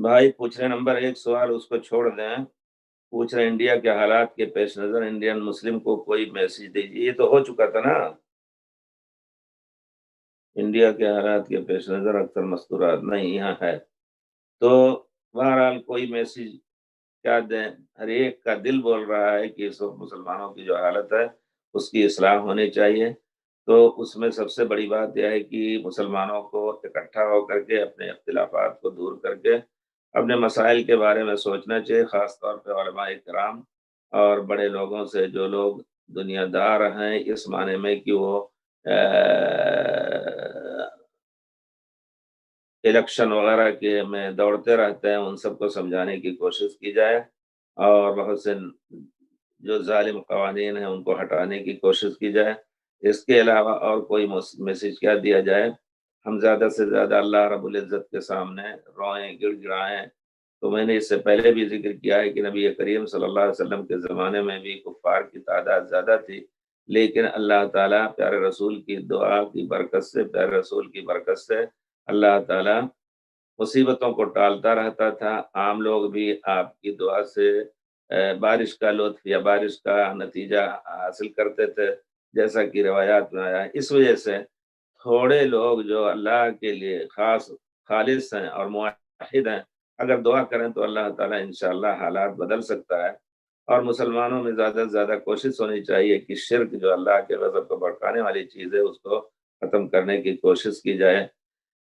بھائی پوچھ رہے نمبر 1 سوال اس کو چھوڑ دیں، پوچھ رہے انڈیا کے حالات کے پیش نظر انڈین مسلم کو کوئی میسج دیجیے، یہ تو ہو چکا تھا نا۔ انڈیا کے حالات کے پیش نظر اکثر مستورات نہیں یہاں ہے، تو بہرحال کوئی میسج کیا دیں؟ ہر ایک کا دل بول رہا ہے کہ اس وقت مسلمانوں کی جو حالت ہے اس کی اصلاح ہونی چاہیے، تو اس میں سب سے بڑی بات یہ ہے کہ مسلمانوں کو اکٹھا ہو کر کے اپنے اختلافات کو دور کر کے اپنے مسائل کے بارے میں سوچنا چاہیے، خاص طور پہ علماء کرام اور بڑے لوگوں سے، جو لوگ دنیا دار ہیں اس معنی میں کہ وہ الیکشن وغیرہ کے میں دوڑتے رہتے ہیں، ان سب کو سمجھانے کی کوشش کی جائے، اور بہت سے جو ظالم قوانین ہیں ان کو ہٹانے کی کوشش کی جائے۔ اس کے علاوہ اور کوئی میسج کیا دیا جائے؟ ہم زیادہ سے زیادہ اللہ رب العزت کے سامنے روئیں، گڑ گڑائیں۔ تو میں نے اس سے پہلے بھی ذکر کیا ہے کہ نبی کریم صلی اللہ علیہ وسلم کے زمانے میں بھی کفار کی تعداد زیادہ تھی، لیکن اللہ تعالیٰ پیارے رسول کی دعا کی برکت سے، پیارے رسول کی برکت سے اللہ تعالیٰ مصیبتوں کو ٹالتا رہتا تھا۔ عام لوگ بھی آپ کی دعا سے بارش کا لطف یا بارش کا نتیجہ حاصل کرتے تھے، جیسا کہ روایات میں آیا ہے۔ اس وجہ سے تھوڑے لوگ جو اللہ کے لیے خالص ہیں اور موحد ہیں، اگر دعا کریں تو اللہ تعالیٰ انشاءاللہ حالات بدل سکتا ہے۔ اور مسلمانوں میں زیادہ سے زیادہ کوشش ہونی چاہیے کہ شرک جو اللہ کے غضب کو بھڑکانے والی چیز ہے اس کو ختم کرنے کی کوشش کی جائے۔